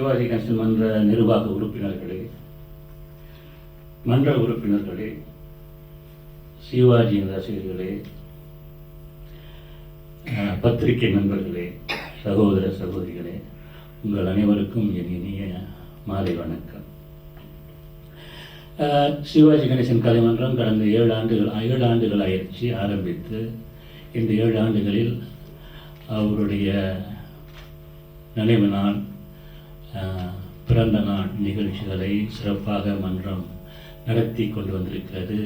சிவாஜி கணேசன் மன்ற நிர்வாக உறுப்பினர்களே, மன்ற உறுப்பினர்களே, சிவாஜியின் ரசிகர்களே, பத்திரிகை நண்பர்களே, சகோதர சகோதரிகளே, உங்கள் அனைவருக்கும் என் இனிய மாலை வணக்கம். சிவாஜி கணேசன் கலைமன்றம் கடந்த 7 ஆண்டுகள் ஆயிடுச்சு ஆரம்பித்து. இந்த 7 ஆண்டுகளில் அவருடைய நினைவு நாள், பிறந்த நாள் நிகழ்ச்சிகளை சிறப்பாக மன்றம் நடத்தி கொண்டு வந்திருக்கிறது.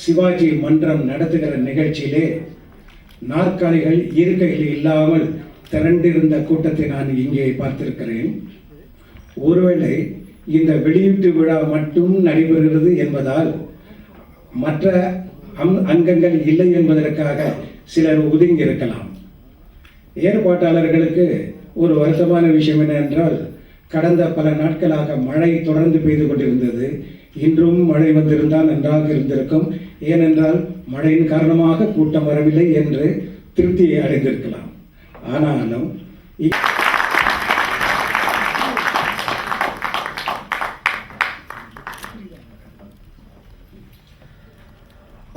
சிவாஜி மன்றம் நடத்துகிற நிகழ்ச்சியிலே நாற்காலிகள் இருக்கையில் இல்லாமல் திரண்டிருந்த கூட்டத்தை நான் இங்கே பார்த்திருக்கிறேன். ஒருவேளை இந்த வெளியீட்டு விழா மட்டும் நடைபெறுகிறது என்பதால் மற்ற அங்கங்கள் இல்லை என்பதற்காக சிலர் ஒதுங்கி இருக்கலாம். ஏற்பாட்டாளர்களுக்கு ஒரு வருத்தமான விஷயம் என்னவென்றால், கடந்த பல நாட்களாக மழை தொடர்ந்து பெய்து கொண்டிருந்தது. இன்றும் மழை வந்திருந்தால் நன்றாக இருந்திருக்கும். ஏனென்றால் மழையின் காரணமாக கூட்டம் வரவில்லை என்று திருப்தியை அடைந்திருக்கலாம். ஆனாலும்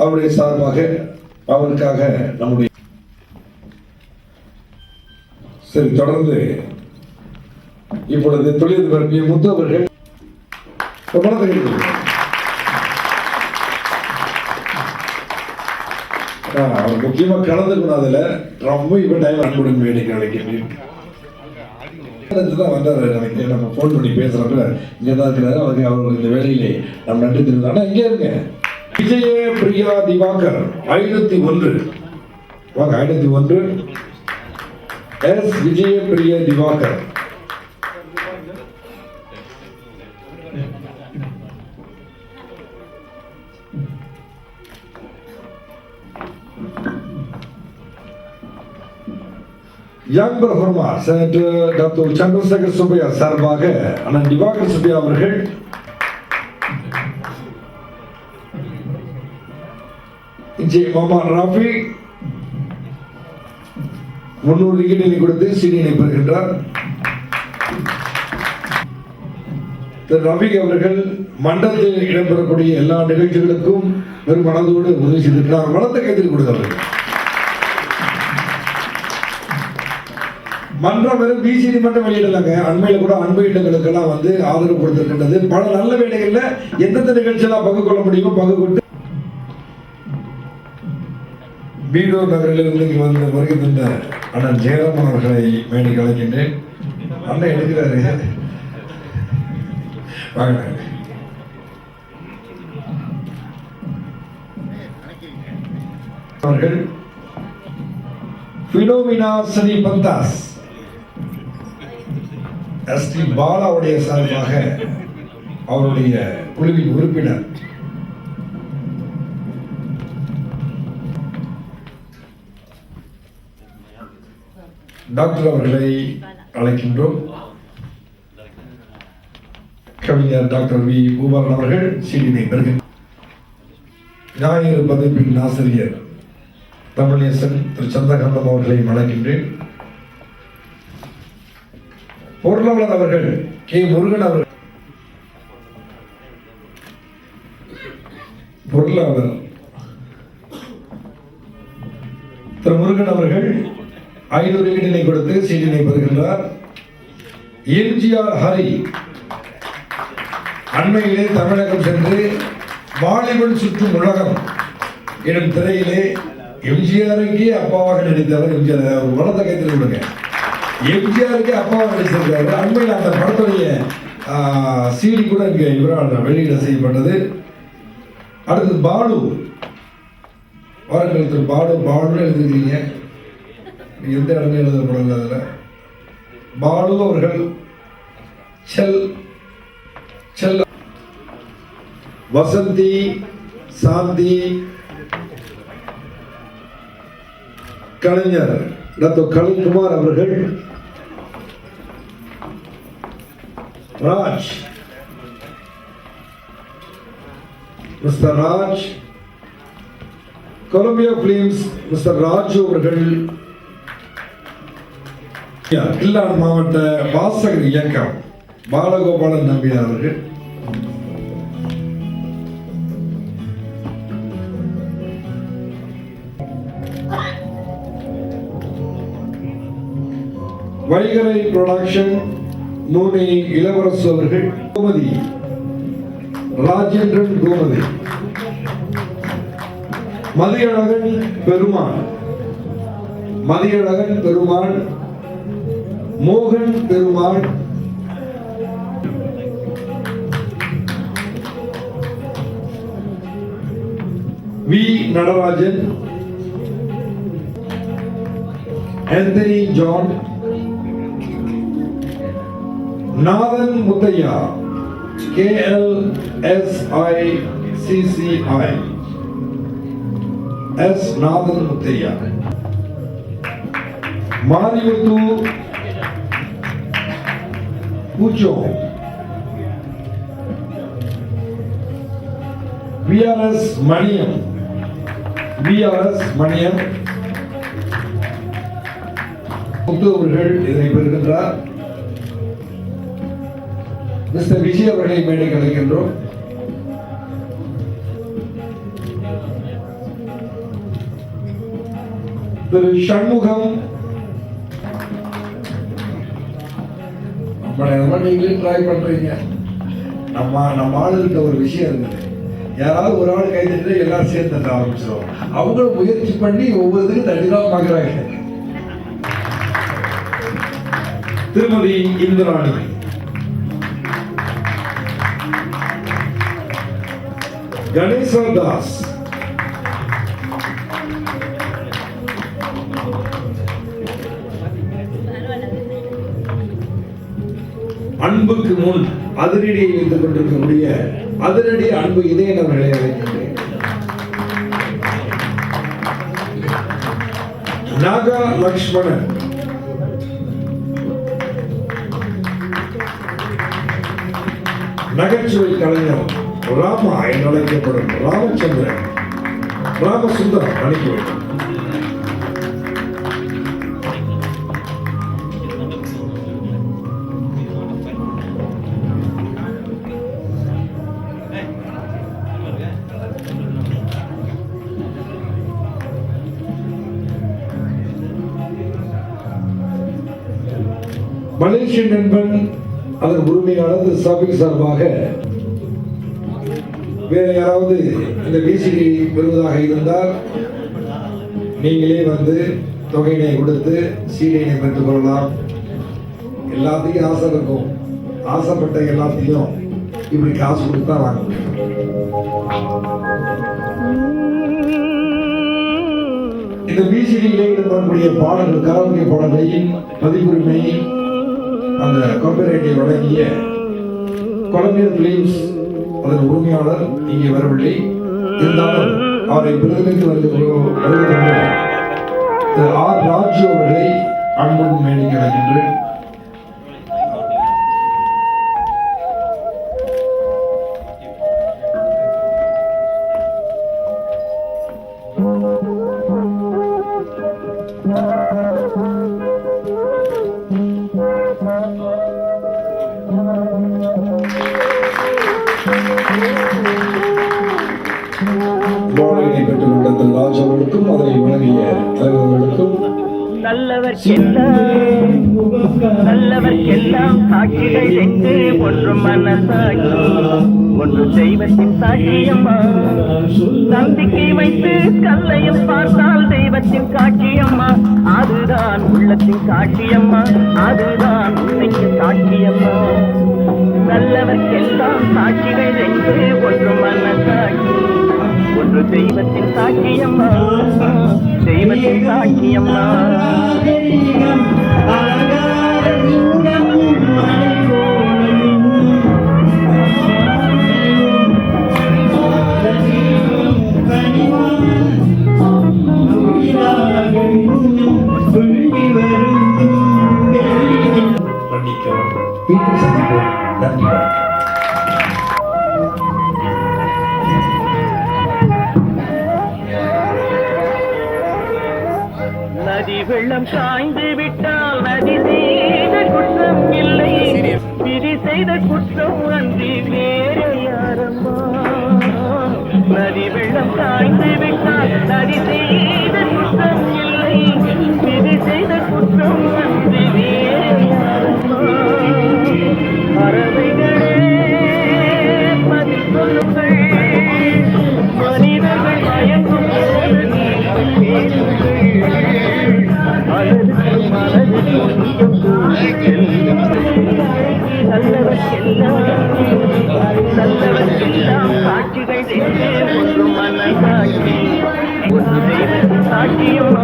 அவருடைய சார்பாக அவருக்காக நம்முடைய சரி தொடர்ந்து இப்பொழுது தொழிலதிபர் பி. முத்து அவர்கள் அவர் முக்கியமா கலந்துக்கணும். அதுல ரொம்ப இப்ப டைம் அன்புடன் வேடிக்கை அழைக்கிறேன் வந்தாரு. எனக்கு நம்ம போன் பண்ணி பேசுறப்ப இங்கதான் இருக்கிறாரு. அவருக்கு இந்த வேலையிலே நம்ம நன்றி தெரிவித்தோம். ஆனா இங்கே இருங்க, விஜய பிரியா திவாகர் 501 வாங்க. 501 எஸ் விஜய பிரியா திவாகர். யங் பிரஹர்மா செனட்டர் டாக்டர் சந்திரசேகர் சுப்பையா சார்பாக அண்ணன் திவாகர் சுப்பையா அவர்கள் முகமது ராஃபி 300 விக்கெட்டை கொடுத்து சீனியை பெறுகின்றார். ரஃபீக் அவர்கள் மன்றத்தில் இடம்பெறக்கூடிய எல்லா நிகழ்ச்சிகளுக்கும் வெறும் மனதோடு உதவி செய்திருக்கிறார். மனத்தை கைத்தில் கொடுத்தவர்கள் மன்றம் வெறும் பிசிடி மட்டும் வெளியிடலாங்க. அண்மையில கூட அன்பு இல்லங்களுக்கெல்லாம் ஆதரவு கொடுத்திருக்கின்றது. பல நல்ல வேலைகள்ல எந்தெந்த நிகழ்ச்சியெல்லாம் பங்கு கொள்ள முடியுமோ பங்கு கொண்டு பீடூர் நகரிலிருந்து இங்கு வருகை தந்த அண்ணன் ஜெயராமன் அவர்களை மேடைக்கு அழைக்கின்றேன். அண்ணன் எடுக்கிறாரு வாங்க. அவர்கள் பிலோமினா சனி பந்தாஸ் எஸ்டி பாலாவுடைய சார்பாக அவருடைய குழுவின் உறுப்பினர் டாக்டர் அவர்களை அழைக்கின்றோம். கவிஞர் டாக்டர் வி. பூபாலன் அவர்கள் சீடினை பெறுகின்றனர். ஞாயிறு பதிப்பின் ஆசிரியர் தமிழேசன் திரு சந்திரகாந்தம் அவர்களை அழைக்கின்றேன். பொருளாளர் அவர்கள் கே. முருகன் அவர்கள், பொருளாளர் திரு முருகன் அவர்கள் 500 விக்கெட்டினை கொடுத்து சீட்டினை பெறுகின்றார். எம்ஜிஆர் ஹரி அண்மையிலே தமிழகம் சென்று வாலிபன் சுற்றும் உலகம் எனும் திரையிலே எம்ஜிஆருக்கே அப்பாவாக நடித்தவர். எம்ஜிஆர் ஒரு வளர்த்த கைத்தில் கொடுங்க. எம்ஜிஆருக்கே அப்பாவாக நடித்திருக்கிறார். அண்மையில் அந்த படத்துடைய சீடி கூட இங்கே இவரால் வெளியிட செய்யப்பட்டது. அடுத்தது பாலு வாருங்கள். திரு பாலு எழுதுகிறீங்க. எந்த இடமே எழுதப்படல. அதில் பாலு அவர்கள் செல் வசந்தி சாந்தி கலைஞர் டாக்டர் கலைக்குமார் அவர்கள் Raj mister Raj Columbia Films mister Raju அவர்கள் கில்லான் மாவட்ட வாசகர் இயக்கம் பாலகோபாலன் நம்பியார் அவர்கள். வைகரை புரொடக்ஷன் மூனி இளவரசு அவர்கள். கோமதி ராஜேந்திரன் கோமதி. மதியழகன் பெருமாள். மதியழகன் பெருமாள். மோகன் Perumal. V Natarajan. Anthony John. Nathan Muthiah. KLSICCI S Nathan Muthiah. Marimuthu பூச்சோ. VRS மணியம். VRS மணியம். முத்து அவர்கள் இதனை பெறுகின்றார். மிஸ்டர் விஜய் அவர்களை மேடை கலைக்கின்றோம். திரு சண்முகம். நம்ம நீங்களும் ட்ரை பண்றீங்க. நம்ம ஆளுகிட்ட ஒரு விஷயம் இருந்தது. யாராவது ஒரு ஆள் கை தட்டு எல்லாரும் சேர்ந்து தட்ட ஆரம்பிச்சிடும். அவங்களும் முயற்சி பண்ணி ஒவ்வொருத்தரும் தட்டிதான் பார்க்குறாங்க. திருமதி இந்திராணி. கணேசதாஸ். அன்புக்கு முன் அதிரடியை வைத்துக் கொண்டிருக்கக்கூடிய அதிரடி அன்பு இதயநபர்களை அழைக்கின்றேன். நாகா லக்ஷ்மணன். நகைச்சுவை கலைஞர் ராமா என்று அழைக்கப்படும் ராமச்சந்திரன். ராமசுந்தரம் அனுப்பி வைத்தார். மலேசிய நண்பன் அதன் உரிமையாளர் திரு சாபிக் சார்பாக வேற யாராவது இந்த விசிடி பெறுவதாக இருந்தால் நீங்களே வந்து தொகையினை கொடுத்து சீடையினை பெற்றுக் கொள்ளலாம். எல்லாத்தையும் ஆசை இருக்கும். ஆசைப்பட்ட எல்லாத்தையும் இப்படி காசு கொடுத்து தான் வாங்க முடியும். இந்த விசிடியிலே இடம்பெறக்கூடிய பாடல்கள் கராவணி பாடல்களின் பதிவுரிமை அந்த காப்பிரைட்டை வழங்கிய கொலம்பியா பிலிம்ஸ் அதன் உரிமையாளர் இங்கே வரவில்லை. இருந்தாலும் அவரை பிரதிநிதித்து வருகின்ற ஆர் ராஜு அவர்களை அன்புடன் மேடைக்கு அழைக்கின்றேன். மாலையினை பெற்றுக் கொண்ட திரு ராஜ் அவர்களுக்கும் அதனை வழங்கிய தலைவர்களுக்கும் நல்லவர்க்கெல்லாம் சாட்சிகள் எட்டு ஒன்று மனசாட்சி ஒன்று தெய்வத்தின் சாட்சியம்மா. நம்பிக்கை வைத்து கல்லையும் பார்த்தால் தெய்வத்தின் சாட்சியம்மா. அதுதான் உள்ளத்தின் சாட்சியம்மா. அதுதான் உண்மைக்கு சாட்சியம்மா. நல்லவர்க்கெல்லாம் சாட்சிகள் எட்டு ஒன்று மனசாட்சி ஒன்று தெய்வத்தின் சாட்சியம்மா. தெய்வத்தின் சாட்சியம்மா. மீண்டும் சந்திப்போம். நன்றி. நதி வெள்ளம் காய்ந்து விட்டால் நதி செய்த குற்றம் இல்லை, விதி செய்த குற்றம் அன்றி வேறு யாரம்மா. நதி வெள்ளம் காய்ந்து விட்டால் நதி செய்த குற்றம் இல்லை, விதி செய்த குற்றம் அன்றி வேறு யாரம்மா. பறவைகளே பதில் சொல்லுங்கள், மனிதர்கள் மயங்கும் போது நீங்கள் பேசுங்கள். அழகு மனது கொஞ்சம் நல்லவர்க்கெல்லாம் காட்சிகள் என்று ஒன்று மனசாட்சி, ஒன்று தெய்வ சாட்சியம்.